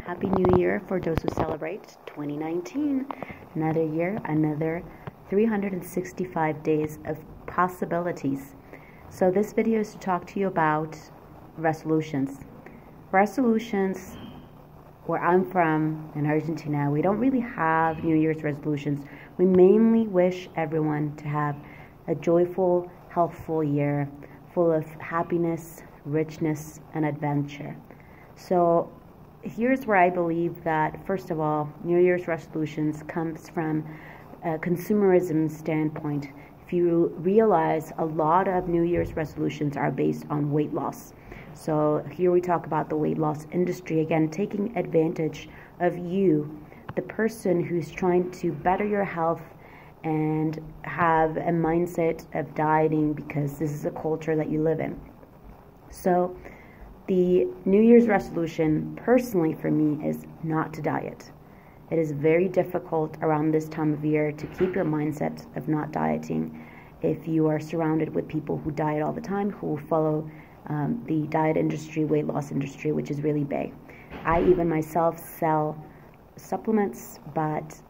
Happy New Year for those who celebrate 2019. Another year, another 365 days of possibilities. So this video is to talk to you about resolutions. Resolutions, where I'm from in Argentina, we don't really have New Year's resolutions. We mainly wish everyone to have a joyful, healthful year full of happiness, richness, and adventure. So here's where I believe that, first of all, New Year's resolutions comes from a consumerism standpoint. If you realize, a lot of New Year's resolutions are based on weight loss. So here we talk about the weight loss industry, again, taking advantage of you, the person who's trying to better your health and have a mindset of dieting because this is a culture that you live in. So the New Year's resolution, personally for me, is not to diet. It is very difficult around this time of year to keep your mindset of not dieting if you are surrounded with people who diet all the time, who follow the diet industry, weight loss industry, which is really big. I even myself sell supplements, but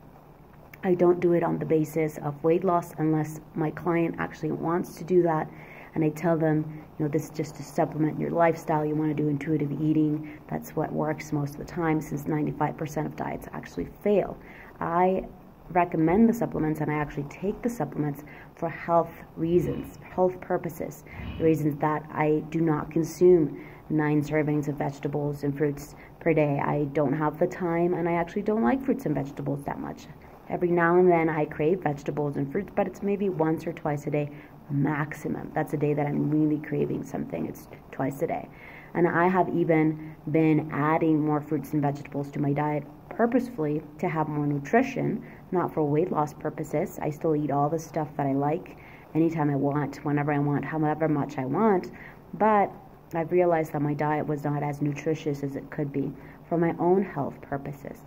I don't do it on the basis of weight loss unless my client actually wants to do that. And I tell them, this is just to supplement your lifestyle. You want to do intuitive eating. That's what works most of the time, since 95% of diets actually fail. I recommend the supplements, and I actually take the supplements for health reasons, health purposes. The reasons that I do not consume 9 servings of vegetables and fruits per day. I don't have the time, and I actually don't like fruits and vegetables that much. Every now and then I crave vegetables and fruits, but it's maybe once or twice a day maximum. That's a day that I'm really craving something. It's twice a day. And I have even been adding more fruits and vegetables to my diet purposefully to have more nutrition, not for weight loss purposes. I still eat all the stuff that I like anytime I want, whenever I want, however much I want. But I've realized that my diet was not as nutritious as it could be for my own health purposes.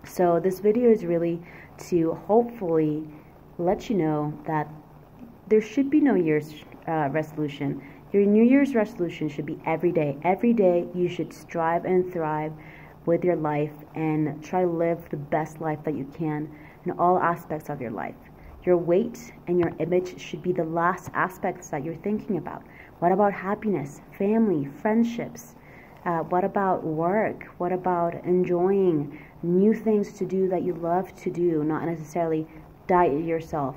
So this video is really to hopefully let you know that there should be no year's resolution. Your New Year's resolution should be every day. Every day you should strive and thrive with your life and try to live the best life that you can in all aspects of your life. Your weight and your image should be the last aspects that you're thinking about. What about happiness, family, friendships? What about work? What about enjoying new things to do that you love to do, not necessarily diet yourself?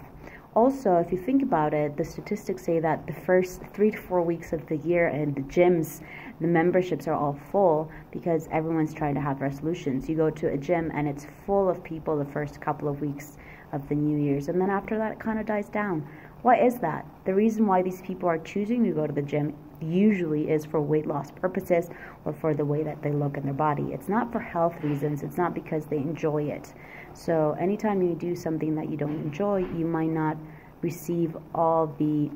Also, if you think about it, the statistics say that the first 3 to 4 weeks of the year in the gyms, the memberships are all full because everyone's trying to have resolutions. You go to a gym and it's full of people the first couple of weeks of the New Year's, and then after that it kind of dies down. Why is that? The reason why these people are choosing to go to the gym usually is for weight loss purposes or for the way that they look in their body. It's not for health reasons. It's not because they enjoy it. So anytime you do something that you don't enjoy, you might not receive all the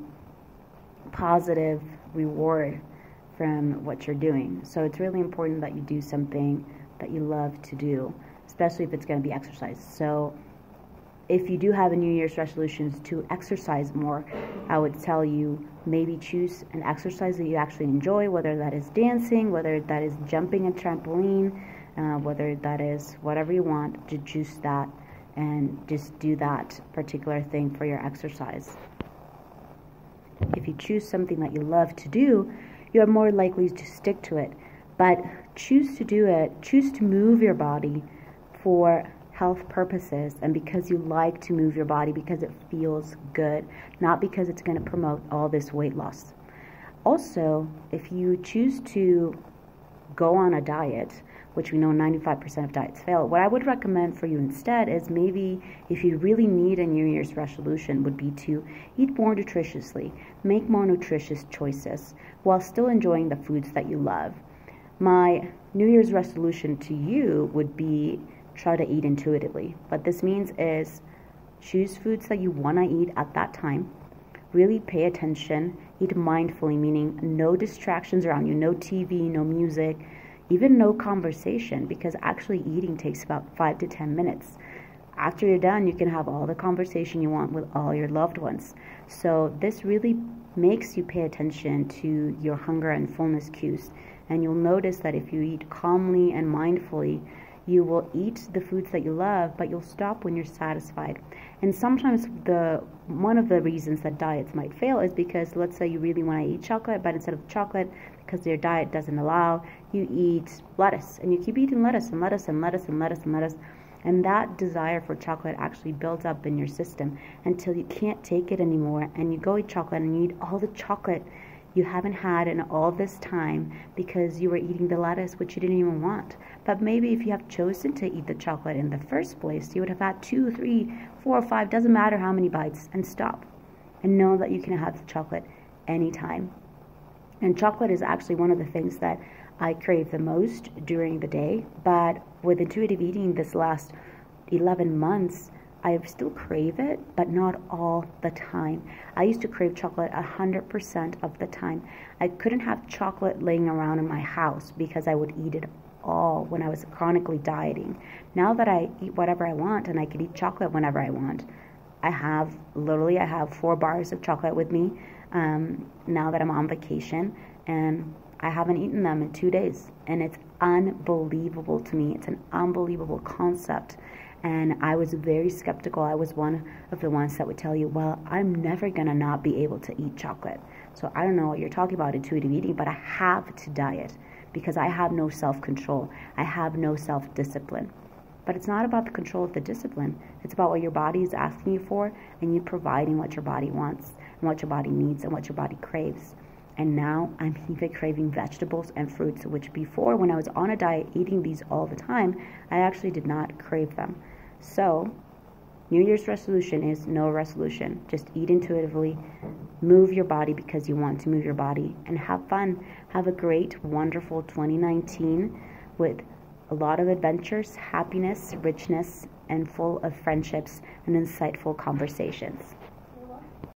positive reward from what you're doing. So it's really important that you do something that you love to do, especially if it's going to be exercise. So if you do have a New Year's resolutions to exercise more, I would tell you maybe choose an exercise that you actually enjoy, whether that is dancing, whether that is jumping a trampoline, whether that is whatever you want, to choose that and just do that particular thing for your exercise. If you choose something that you love to do, you are more likely to stick to it. But choose to do it, choose to move your body for health purposes and because you like to move your body, because it feels good, not because it's going to promote all this weight loss. Also, if you choose to go on a diet, which we know 95% of diets fail, what I would recommend for you instead is, maybe if you really need a New Year's resolution, would be to eat more nutritiously, make more nutritious choices while still enjoying the foods that you love. My New Year's resolution to you would be try to eat intuitively. What this means is choose foods that you want to eat at that time. Really pay attention. Eat mindfully, meaning no distractions around you, no TV, no music, even no conversation, because actually eating takes about 5 to 10 minutes. After you're done, you can have all the conversation you want with all your loved ones. So this really makes you pay attention to your hunger and fullness cues And you'll notice that if you eat calmly and mindfully, you will eat the foods that you love, but you'll stop when you're satisfied. And sometimes one of the reasons that diets might fail is because, let's say you really want to eat chocolate, but instead of chocolate, because your diet doesn't allow, you eat lettuce, and you keep eating lettuce and lettuce and lettuce and lettuce and lettuce. And that desire for chocolate actually builds up in your system until you can't take it anymore, and you go eat chocolate and you eat all the chocolate you haven't had in all this time because you were eating the lettuce, which you didn't even want. But maybe if you have chosen to eat the chocolate in the first place, you would have had 2, 3, 4, 5, doesn't matter how many bites, and stop. And know that you can have the chocolate anytime. And chocolate is actually one of the things that I crave the most during the day. But with intuitive eating this last 11 months, I still crave it, but not all the time. I used to crave chocolate 100% of the time. I couldn't have chocolate laying around in my house because I would eat it all when I was chronically dieting. Now that I eat whatever I want and I can eat chocolate whenever I want, I have 4 bars of chocolate with me now that I'm on vacation, and I haven't eaten them in 2 days, and it's unbelievable to me. It's an unbelievable concept. And I was very skeptical. I was one of the ones that would tell you, well, I'm never going to not be able to eat chocolate. So I don't know what you're talking about, intuitive eating, but I have to diet because I have no self-control. I have no self-discipline. But it's not about the control of the discipline. It's about what your body is asking you for, and you providing what your body wants and what your body needs and what your body craves. And now I'm even craving vegetables and fruits, which before, when I was on a diet eating these all the time, I actually did not crave them. So New Year's resolution is no resolution. Just eat intuitively, move your body because you want to move your body, and have fun. Have a great, wonderful 2019 with a lot of adventures, happiness, richness, and full of friendships and insightful conversations.